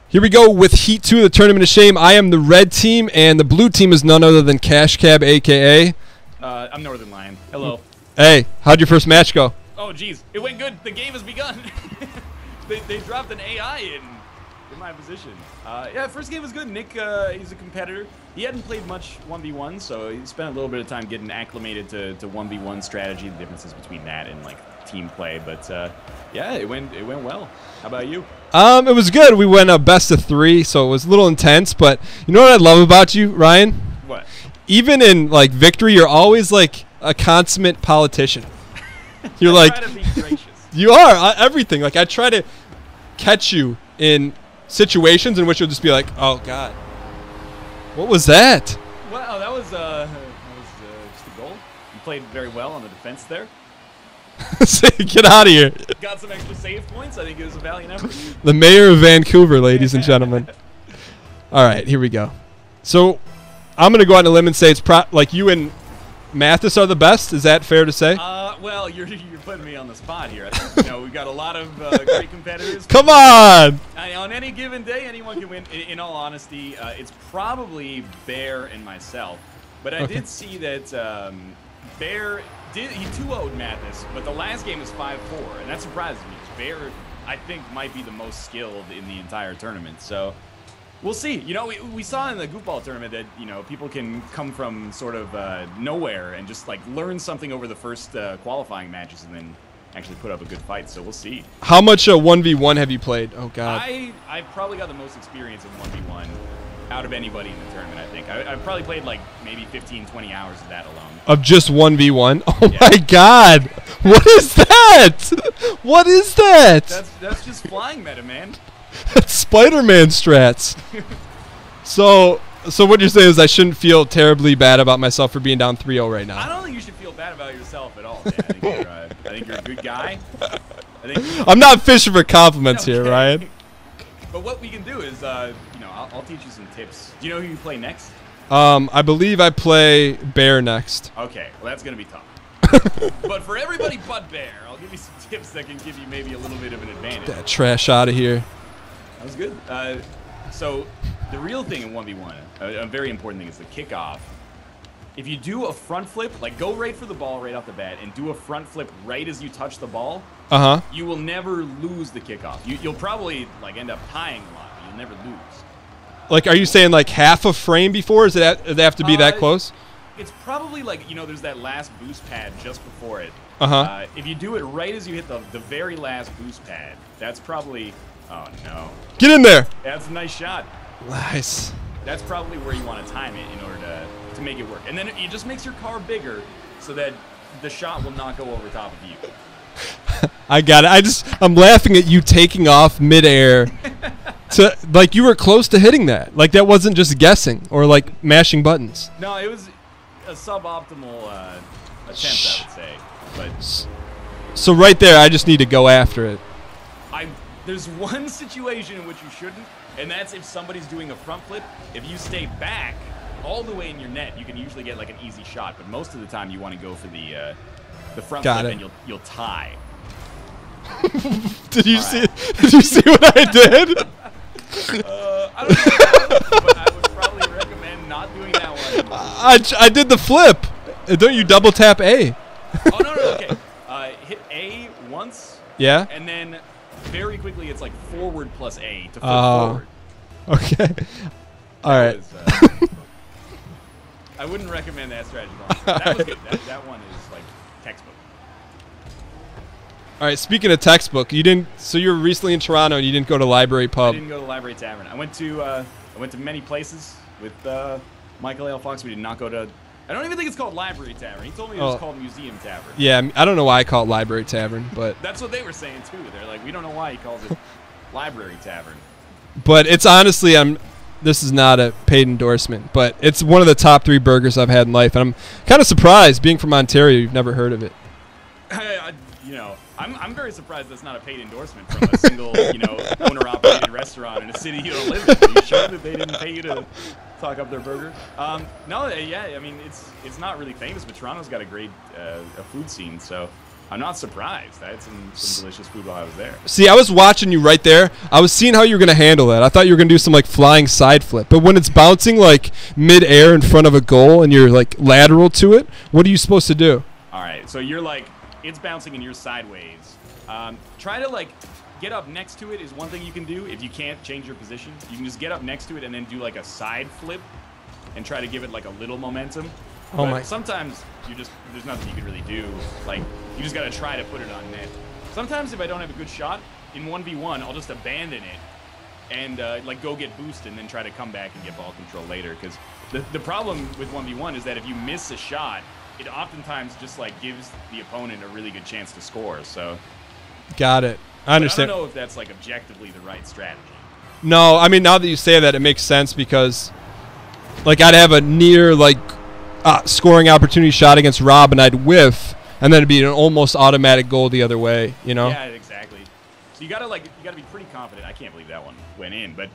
Here we go with Heat 2 of the Tournament of Shame. I am the red team, and the blue team is none other than Cash Cab, a.k.a. I'm Northernlion. Hello. Hey, how'd your first match go? Oh, geez. It went good. The game has begun. they dropped an AI in my position. Yeah, first game was good. Nick, he's a competitor. He hadn't played much 1v1, so he spent a little bit of time getting acclimated to 1v1 strategy, the differences between that and, like, team play. But, yeah, it went well. How about you? It was good. We went a best of 3, so it was a little intense. But you know what I love about you, Ryan? What? Even in, like, victory, you're always, like, a consummate politician. You're like, try to be gracious. You are everything. Like, I try to catch you in situations in which you'll just be like, oh, God. What was that? Well, that was just a goal. You played very well on the defense there. Get out of here. Got some extra save points. I think it was a valiant effort. The mayor of Vancouver, ladies and gentlemen. All right, here we go. So I'm going to go out on a limb and say it's like you and Mathis are the best. Is that fair to say? Well, you're putting me on the spot here. I think, we've got a lot of great competitors. Come on! On any given day, anyone can win. In all honesty, it's probably Bear and myself. But I did see that Bear he 2-0'd Mathis, but the last game was 5-4, and that surprises me. Bear, I think, might be the most skilled in the entire tournament. So we'll see. We saw in the goofball tournament that people can come from sort of nowhere and just like learn something over the first qualifying matches and then actually put up a good fight. So we'll see. How much 1v1 have you played? Oh God. I've probably got the most experience in 1v1 out of anybody in the tournament. I think I've probably played like maybe 15, 20 hours of that alone. Of just 1v1? Oh yeah. My God! What is that? What is that? That's just flying meta, man. That's Spider-Man strats. So what you're saying is I shouldn't feel terribly bad about myself for being down 3-0 right now. I don't think you should feel bad about yourself at all, man. I think you're a good guy. I'm not fishing for compliments here, Ryan. But what we can do is, I'll teach you some tips. Do you know who you play next? I believe I play Bear next. Okay, well that's gonna be tough. But for everybody but Bear, I'll give you some tips that can give you maybe a little bit of an advantage. That trash out of here. That was good. So the real thing in 1v1, a very important thing, is the kickoff. If you do a front flip, like go right for the ball right off the bat, and do a front flip right as you touch the ball, you will never lose the kickoff. You'll probably like end up tying a lot, but you'll never lose. Like, are you saying like half a frame before? Does it have to be that close? It's probably like, there's that last boost pad just before it. If you do it right as you hit the very last boost pad, that's probably... Oh, no. Get in there! That's a nice shot. Nice. That's probably where you want to time it in order to make it work. And then it just makes your car bigger so that the shot will not go over top of you. I got it. I'm laughing at you taking off midair. Like you were close to hitting that. Like that wasn't just guessing or like mashing buttons. No, it was a suboptimal attempt, I would say. But so right there, I just need to go after it. There's one situation in which you shouldn't, and that's if somebody's doing a front flip. If you stay back all the way in your net, you can usually get like an easy shot. But most of the time, you want to go for the front flip, and you'll tie. Did you see what I did? I don't know, but I would probably recommend not doing that one. I did the flip. Don't you double tap A? Oh no, okay. Hit A once. Yeah. And then very quickly, it's like forward plus A to flip forward. Okay. All right. I wouldn't recommend that strategy. That was good. That one is like textbook. All right. Speaking of textbook, so you were recently in Toronto and you didn't go to Library Pub. I didn't go to Library Tavern. I went to many places with Michael L. Fox. We did not go to. I don't even think it's called Library Tavern. He told me it was called Museum Tavern. Yeah, I don't know why I call it Library Tavern, but that's what they were saying too. They're like, we don't know why he calls it Library Tavern. But it's honestly, this is not a paid endorsement, but it's one of the top 3 burgers I've had in life, and I'm kind of surprised, being from Ontario, you've never heard of it. I'm very surprised that's not a paid endorsement from a single, owner-operated restaurant in a city you don't live in. Are you sure that they didn't pay you to talk up their burger? No, yeah, I mean, it's not really famous, but Toronto's got a great food scene, so I'm not surprised. I had some delicious food while I was there. See, I was watching you right there. I was seeing how you were going to handle it. I thought you were going to do some, like, flying side flip. But when it's bouncing, like, mid-air in front of a goal and you're, like, lateral to it, what are you supposed to do? All right, so you're, like, it's bouncing and you're sideways. Try to, like, get up next to it is one thing you can do. If you can't change your position, you can just get up next to it and then do, like, a side flip and try to give it, like, a little momentum. Oh, my. Sometimes there's nothing you can really do. Like, you just got to try to put it on net. Sometimes if I don't have a good shot, in 1v1, I'll just abandon it and, like, go get boost and then try to come back and get ball control later. Because the problem with 1v1 is that if you miss a shot, it oftentimes just, like, gives the opponent a really good chance to score. So, got it. I understand. I don't know if that's, like, objectively the right strategy. No, I mean, now that you say that, it makes sense because, like, I'd have a near, like, scoring opportunity shot against Rob, and I'd whiff, and then it'd be an almost automatic goal the other way, you know? Yeah, exactly. So you gotta be pretty confident. I can't believe that one went in, but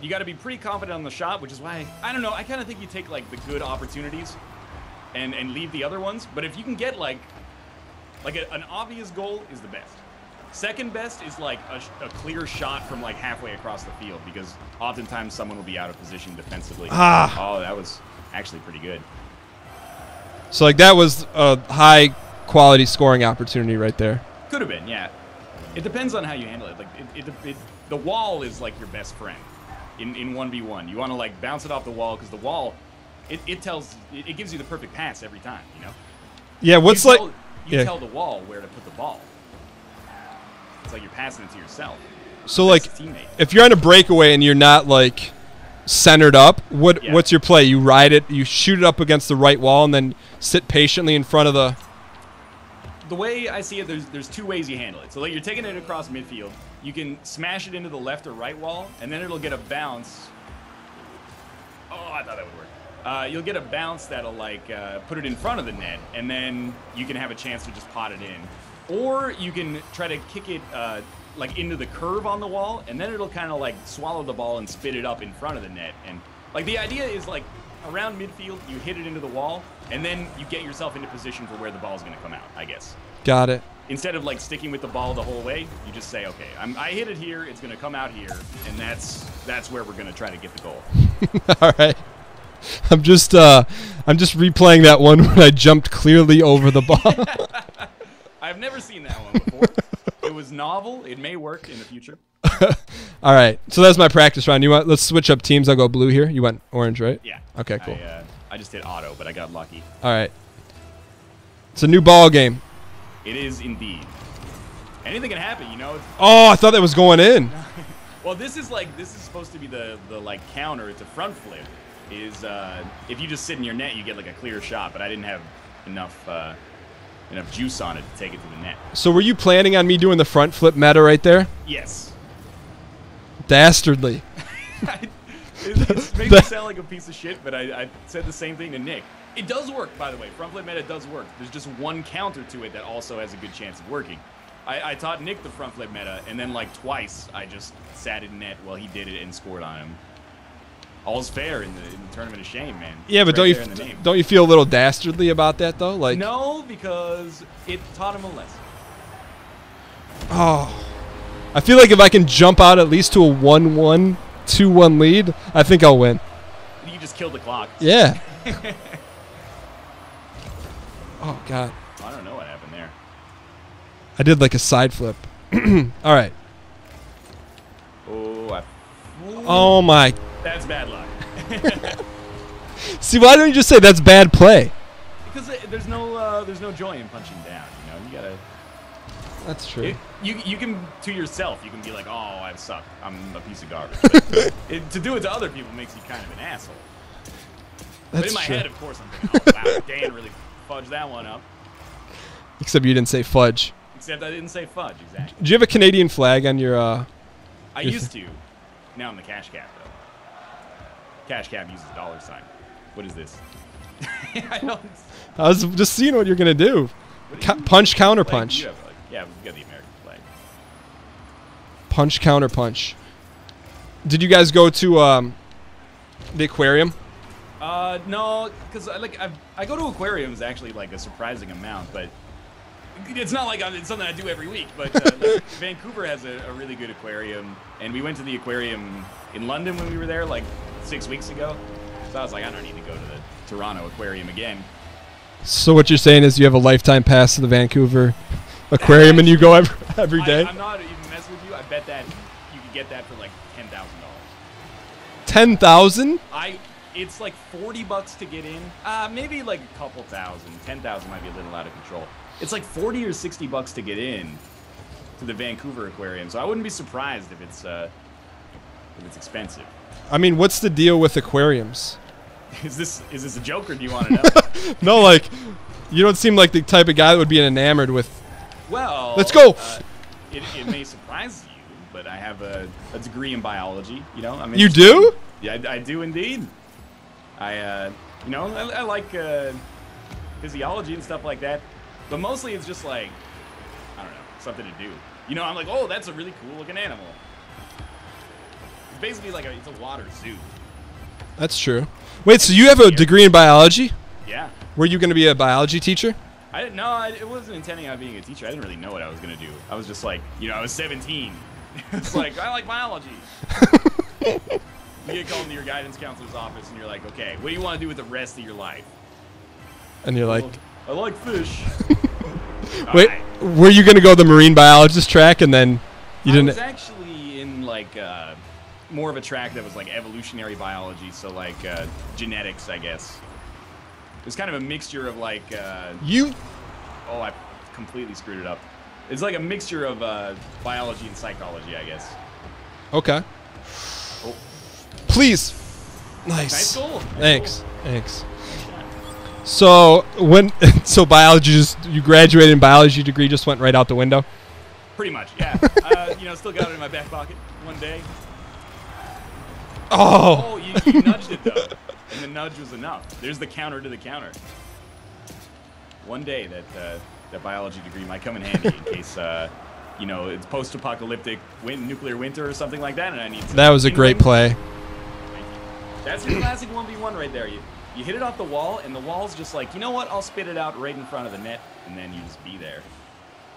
you gotta be pretty confident on the shot, which is why, I don't know, I kind of think you take, like, the good opportunities and leave the other ones. But if you can get, like an obvious goal is the best. Second best is, like, a clear shot from, like, halfway across the field, because oftentimes someone will be out of position defensively. Oh, that was actually pretty good. So, like, that was a high-quality scoring opportunity right there. Could have been, yeah. It depends on how you handle it. Like, the wall is, like, your best friend in 1v1. You want to, like, bounce it off the wall, because the wall, it gives you the perfect pass every time, you know? Yeah, You tell the wall where to put the ball. It's like you're passing it to yourself. So, like, if you're on a breakaway and you're not, like, centered up, what's your play? You ride it, you shoot it up against the right wall, and then sit patiently in front of the... The way I see it, there's two ways you handle it. So, like, you're taking it across midfield. You can smash it into the left or right wall, and then it'll get a bounce. Oh, I thought that would work. You'll get a bounce that'll, like, put it in front of the net, and then you can have a chance to just pot it in. Or you can try to kick it, like, into the curve on the wall, and then it'll kind of, like, swallow the ball and spit it up in front of the net. And, like, the idea is, like, around midfield, you hit it into the wall, and then you get yourself into position for where the ball's going to come out, I guess. Got it. Instead of, like, sticking with the ball the whole way, you just say, okay, I hit it here, it's going to come out here, and that's where we're going to try to get the goal. All right. I'm just replaying that one when I jumped clearly over the ball. I've never seen that one before. It was novel. It may work in the future. All right. So that's my practice round. Let's switch up teams. I'll go blue here. You went orange, right? Yeah. Okay, cool. I just hit auto, but I got lucky. All right. It's a new ball game. It is indeed. Anything can happen, you know. Oh, I thought that was going in. Well, this is supposed to be the like counter to front flip. Is if you just sit in your net, you get like a clear shot. But I didn't have enough juice on it to take it to the net. So were you planning on me doing the front flip meta right there? Yes. Dastardly. It makes me sound like a piece of shit, but I said the same thing to Nick. It does work, by the way. Front flip meta does work. There's just one counter to it that also has a good chance of working. I taught Nick the front flip meta, and then like twice I just sat in net while he did it and scored on him. All's fair in the tournament of shame, man. Yeah, but don't you feel a little dastardly about that though? Like no, because it taught him a lesson. Oh, I feel like if I can jump out at least to a 1-1, 2-1 lead, I think I'll win. You just killed the clock. Yeah. Oh God. I don't know what happened there. I did like a side flip. All right. Oh my. That's bad luck. See, why don't you just say that's bad play? Because there's no joy in punching down. You know, you gotta. That's true. You can to yourself. You can be like, oh, I suck. I'm a piece of garbage. But to do it to other people makes you kind of an asshole. But in my head, of course, I'm thinking, oh wow, Dan really fudged that one up. Except you didn't say fudge. Except I didn't say fudge, exactly. Do you have a Canadian flag on your? I used to. Now I'm the cash cap though. Cash cap uses $. What is this? I was just seeing what you're gonna do. Punch, counter punch. Yeah, we've got the American flag. Punch, counter punch. Did you guys go to the aquarium? No, because I go to aquariums actually like a surprising amount, but It's not like it's something I do every week, but Vancouver has a really good aquarium, and we went to the aquarium in London when we were there like 6 weeks ago. So I was like, I don't need to go to the Toronto aquarium again. So what you're saying is you have a lifetime pass to the Vancouver aquarium and you go every day? I'm not even messing with you. I bet that you could get that for like $10,000. 10,000? It's like $40 to get in. Maybe like a couple thousand. 10,000 might be a little out of control. It's like $40 or $60 to get in to the Vancouver aquarium. So I wouldn't be surprised if it's expensive. I mean, what's the deal with aquariums? Is this a joke, or do you want to know? No, like, you don't seem like the type of guy that would be enamored with. Well, let's go. It may surprise you, but I have a degree in biology. You know, I mean, you do? Yeah, I do indeed. I like physiology and stuff like that, but mostly it's just like, I don't know, something to do. You know, I'm like, oh, that's a really cool looking animal. It's basically like it's a water zoo. That's true. Wait, so you have a degree in biology? Yeah. Were you going to be a biology teacher? I didn't know. It wasn't intending on being a teacher. I didn't really know what I was going to do. I was just like, I was 17. It's like, I like biology. You get called into your guidance counselor's office, and you're like, okay, what do you want to do with the rest of your life? And you're like, I like fish. Wait, were you going to go the marine biologist track, and then you didn't? I was actually in like more of a track that was like evolutionary biology, so like genetics, I guess. It was kind of a mixture of like Oh, I completely screwed it up. It's like a mixture of biology and psychology, I guess. Okay. Oh. Please. Nice. Nice goal. Thanks. Thanks. So biology you graduated in biology degree just went right out the window? Pretty much, yeah. Still got it in my back pocket one day. Oh, you nudged it though, and the nudge was enough. There's the counter to the counter. One day that biology degree might come in handy in case it's post-apocalyptic nuclear winter or something like that, and I need to. That was a great play. That's your classic 1v1 right there. You hit it off the wall, and the wall's just like, you know what? I'll spit it out right in front of the net, and then you just be there.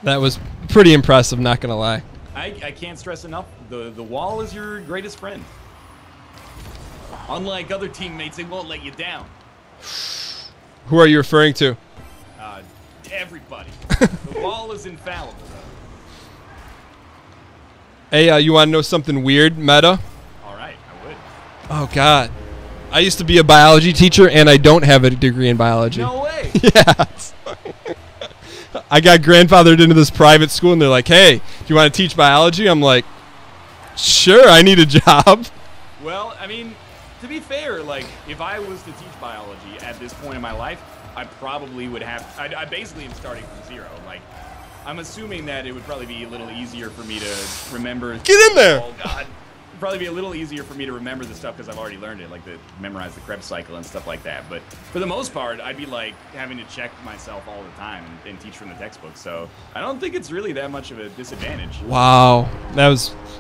That was pretty impressive, not gonna lie. I can't stress enough, the wall is your greatest friend. Unlike other teammates, it won't let you down. Who are you referring to? Everybody. The wall is infallible. Hey, you want to know something weird, meta? All right, I would. Oh, God. I used to be a biology teacher, and I don't have a degree in biology. No way. Yeah. I got grandfathered into this private school, and they're like, hey, do you want to teach biology? I'm like, sure, I need a job. Well, I mean, to be fair, like, if I was to teach biology at this point in my life, I probably would have. I basically am starting from zero. Like, I'm assuming that it would probably be a little easier for me to remember. Get in there! Oh God, it'd probably be a little easier for me to remember the stuff because I've already learned it, like memorize the Krebs cycle and stuff like that. But for the most part, I'd be like having to check myself all the time and teach from the textbook. So I don't think it's really that much of a disadvantage. Wow,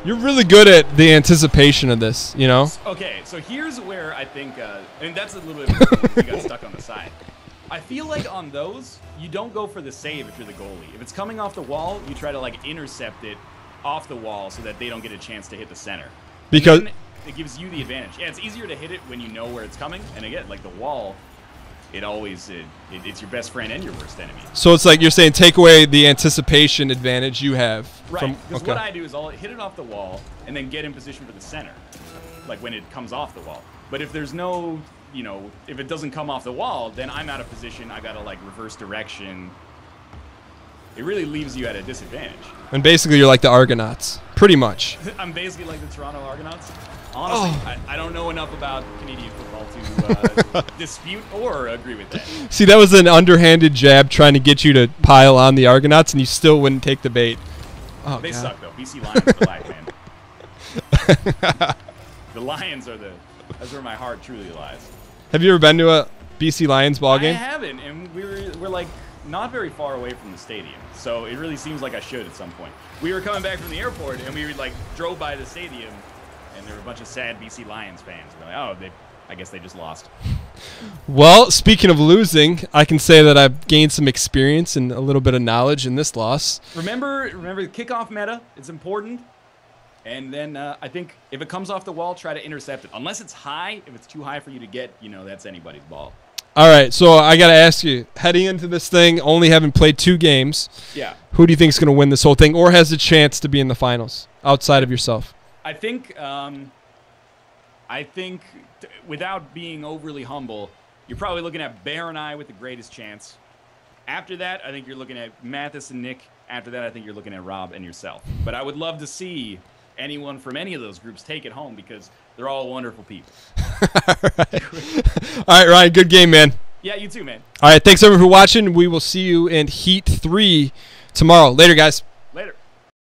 you're really good at the anticipation of this, you know? Okay, so here's where I think, that's a little bit you got stuck on the side. I feel like on those, you don't go for the save if you're the goalie. If it's coming off the wall, you try to like intercept it off the wall so that they don't get a chance to hit the center. Because it gives you the advantage. Yeah, it's easier to hit it when you know where it's coming. And again, like the wall, it's your best friend and your worst enemy. So it's like you're saying take away the anticipation advantage you have. Right, because what I do is I'll hit it off the wall and then get in position for the center, like when it comes off the wall. But if there's no, if it doesn't come off the wall, then I'm out of position. I gotta like reverse direction. It really leaves you at a disadvantage. And basically you're like the Argonauts, pretty much. I'm basically like the Toronto Argonauts. Honestly, I don't know enough about Canadian football to dispute or agree with that. See, that was an underhanded jab trying to get you to pile on the Argonauts, and you still wouldn't take the bait. Oh, they God. suck, though. BC Lions are life, man. The Lions are that's where my heart truly lies. Have you ever been to a BC Lions ball game? I haven't, and we're like not very far away from the stadium, so it really seems like I should at some point. We were coming back from the airport, and we like drove by the stadium, and there were a bunch of sad BC Lions fans. We're like, oh, I guess they just lost. Well, speaking of losing, I can say that I've gained some experience and a little bit of knowledge in this loss. Remember the kickoff meta. It's important. And then I think if it comes off the wall, try to intercept it. Unless it's high. If it's too high for you to get, that's anybody's ball. All right, so I got to ask you, heading into this thing, only having played 2 games, yeah, who do you think is going to win this whole thing or has a chance to be in the finals outside of yourself? I think without being overly humble, you're probably looking at Bear and I with the greatest chance. After that, I think you're looking at Mathis and Nick. After that, I think you're looking at Rob and yourself. But I would love to see anyone from any of those groups take it home because they're all wonderful people. All right, Ryan, good game, man. Yeah, you too, man. All right, thanks everyone for watching. We will see you in Heat 3 tomorrow. Later, guys.